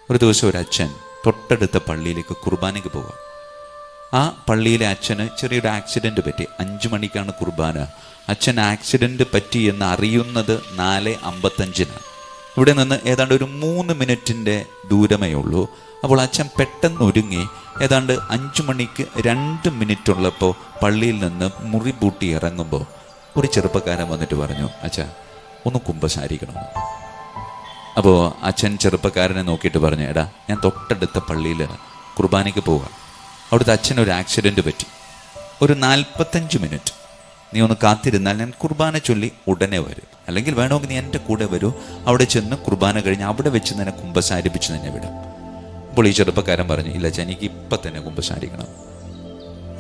ഒരു ദിവസം ഒരു അച്ഛൻ തൊട്ടടുത്ത പള്ളിയിലേക്ക് കുർബാനയ്ക്ക് പോകാം. ആ പള്ളിയിലെ അച്ഛന് ചെറിയൊരു ആക്സിഡൻറ്റ് പറ്റി. 5 മണിക്കാണ് കുർബാന. അച്ഛൻ ആക്സിഡൻറ്റ് പറ്റി എന്ന് അറിയുന്നത് 4:55. ഇവിടെ നിന്ന് ഏതാണ്ട് ഒരു 3 മിനിറ്റിൻ്റെ ദൂരമേ ഉള്ളൂ. അപ്പോൾ അച്ഛൻ പെട്ടെന്ന് ഒരുങ്ങി ഏതാണ്ട് 5 മണിക്ക് 2 മിനിറ്റ് ഉള്ളപ്പോൾ പള്ളിയിൽ നിന്ന് മുറി പൂട്ടി ഇറങ്ങുമ്പോൾ ഒരു ചെറുപ്പക്കാരൻ വന്നിട്ട് പറഞ്ഞു, അച്ഛാ ഒന്ന് കുമ്പസാരിക്കണം. അപ്പോൾ അച്ഛൻ ചെറുപ്പക്കാരനെ നോക്കിയിട്ട് പറഞ്ഞു, എടാ ഞാൻ തൊട്ടടുത്ത പള്ളിയിൽ കുർബാനയ്ക്ക് പോകാം. അവിടുത്തെ അച്ഛനൊരു ആക്സിഡൻറ്റ് പറ്റി. ഒരു 45 മിനിറ്റ് നീ ഒന്ന് കാത്തിരുന്നാൽ ഞാൻ കുർബാന ചൊല്ലി ഉടനെ വരും. അല്ലെങ്കിൽ വേണമെങ്കിൽ നീ എൻ്റെ കൂടെ വരൂ. അവിടെ ചെന്ന് കുർബാന കഴിഞ്ഞ് അവിടെ വെച്ച് തന്നെ കുമ്പസാരിപ്പിച്ച് തന്നെ വിടാം. അപ്പോൾ ഈ ചെറുപ്പക്കാരൻ പറഞ്ഞു, ഇല്ല അച്ഛാ എനിക്ക് ഇപ്പം തന്നെ കുമ്പസാരിക്കണം.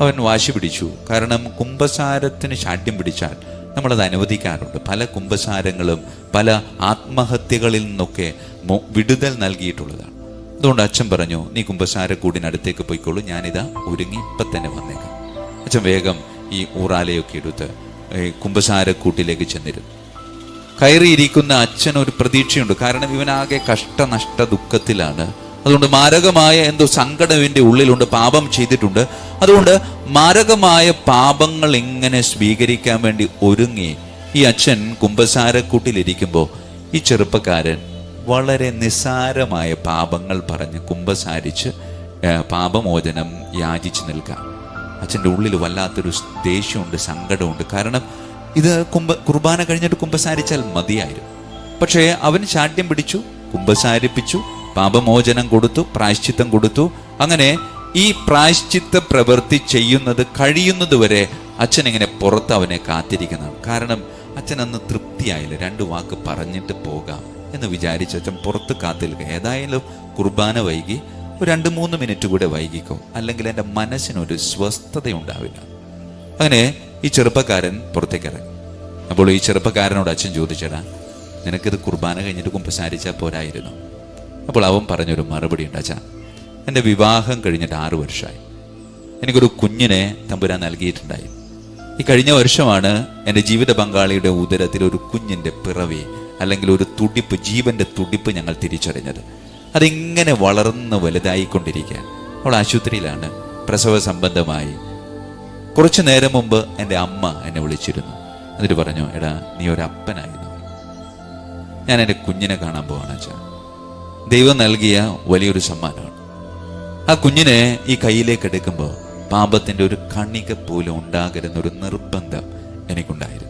അവൻ വാശി പിടിച്ചു. കാരണം കുമ്പസാരത്തിന് ശാഠ്യം പിടിച്ചാൽ നമ്മളത് അനുവദിക്കാറുണ്ട്. പല കുമ്പസാരങ്ങളും പല ആത്മഹത്യകളിൽ നിന്നൊക്കെ വിടുതൽ നൽകിയിട്ടുള്ളതാണ്. അതുകൊണ്ട് അച്ഛൻ പറഞ്ഞു, നീ കുമ്പസാരക്കൂടിനടുത്തേക്ക് പോയിക്കോളൂ, ഞാനിതാ ഒരുങ്ങി ഇപ്പം തന്നെ വന്നേക്കാം. അച്ഛൻ വേഗം ഈ ഊറാലയൊക്കെ എടുത്ത് കുമ്പസാരക്കൂട്ടിലേക്ക് ചെന്നിരുന്നു. കയറിയിരിക്കുന്ന അച്ഛനൊരു പ്രതീക്ഷയുണ്ട്. കാരണം ഇവനാകെ കഷ്ടനഷ്ട ദുഃഖത്തിലാണ്. അതുകൊണ്ട് മാരകമായ എന്തോ സങ്കടം ഇവൻ്റെ ഉള്ളിലുണ്ട്. പാപം ചെയ്തിട്ടുണ്ട്. അതുകൊണ്ട് മാരകമായ പാപങ്ങൾ ഇങ്ങനെ സ്വീകരിക്കാൻ വേണ്ടി ഒരുങ്ങി ഈ അച്ഛൻ കുമ്പസാരക്കൂട്ടിലിരിക്കുമ്പോൾ ഈ ചെറുപ്പക്കാരൻ വളരെ നിസ്സാരമായ പാപങ്ങൾ പറഞ്ഞ് കുമ്പസാരിച്ച് പാപമോചനം യാചിച്ച് നിൽക്കാം. അച്ഛൻ്റെ ഉള്ളിൽ വല്ലാത്തൊരു ദേഷ്യമുണ്ട്, സങ്കടമുണ്ട്. കാരണം ഇത് കുർബാന കഴിഞ്ഞിട്ട് കുമ്പസാരിച്ചാൽ മതിയായിരുന്നു. പക്ഷേ അവൻ ശാഠ്യം പിടിച്ചു, കുമ്പസാരിപ്പിച്ചു, പാപമോചനം കൊടുത്തു, പ്രായശ്ചിത്തം കൊടുത്തു. അങ്ങനെ ഈ പ്രായശ്ചിത്ത പ്രവൃത്തി ചെയ്യുന്നത് കഴിയുന്നത് വരെ അച്ഛൻ ഇങ്ങനെ പുറത്ത് അവനെ കാത്തിരിക്കുന്നതാണ്. കാരണം അച്ഛൻ അന്ന് തൃപ്തിയായില്ല. 2 വാക്ക് പറഞ്ഞിട്ട് പോകാം എന്ന് വിചാരിച്ച് അച്ഛൻ പുറത്ത് കാത്തിരിക്കുക. ഏതായാലും കുർബാന വൈകി, ഒരു 2-3 മിനിറ്റ് കൂടെ വൈകിക്കോ, അല്ലെങ്കിൽ എൻ്റെ മനസ്സിനൊരു സ്വസ്ഥത ഉണ്ടാവില്ല. അങ്ങനെ ഈ ചെറുപ്പക്കാരൻ പുറത്തേക്ക് ഇറങ്ങി. അപ്പോൾ ഈ ചെറുപ്പക്കാരനോട് അച്ഛൻ ചോദിച്ചടാ, നിനക്കിത് കുർബാന കഴിഞ്ഞിട്ട് കുമ്പസാരിച്ചാൽ പോരായിരുന്നു? അപ്പോൾ അവൻ പറഞ്ഞൊരു മറുപടി ഉണ്ട്, അച്ഛാ എൻ്റെ വിവാഹം കഴിഞ്ഞിട്ട് 6 വർഷമായി. എനിക്കൊരു കുഞ്ഞിനെ തമ്പുരാൻ നൽകിയിട്ടുണ്ടായി. ഈ കഴിഞ്ഞ വർഷമാണ് എൻ്റെ ജീവിത പങ്കാളിയുടെ ഉദരത്തിൽ ഒരു കുഞ്ഞിൻ്റെ പിറവി, അല്ലെങ്കിൽ ഒരു തുടിപ്പ്, ജീവൻ്റെ തുടിപ്പ് ഞങ്ങൾ തിരിച്ചറിഞ്ഞത്. അതിങ്ങനെ വളർന്ന് വലുതായിക്കൊണ്ടിരിക്കുക. അവൾ ആശുപത്രിയിലാണ്, പ്രസവ സംബന്ധമായി. കുറച്ചു നേരം മുമ്പ് എൻ്റെ അമ്മ എന്നെ വിളിച്ചിരുന്നു. എന്നിട്ട് പറഞ്ഞു, എടാ നീ ഒരപ്പനായിരുന്നു, ഞാൻ എൻ്റെ കുഞ്ഞിനെ കാണാൻ പോവാണ് അച്ഛാ. ദൈവം നൽകിയ വലിയൊരു സമ്മാനമാണ്. ആ കുഞ്ഞിനെ ഈ കയ്യിലേക്ക് എടുക്കുമ്പോൾ പാപത്തിൻ്റെ ഒരു കണിക പോലും ഉണ്ടാകരുന്നൊരു നിർബന്ധം എനിക്കുണ്ടായിരുന്നു.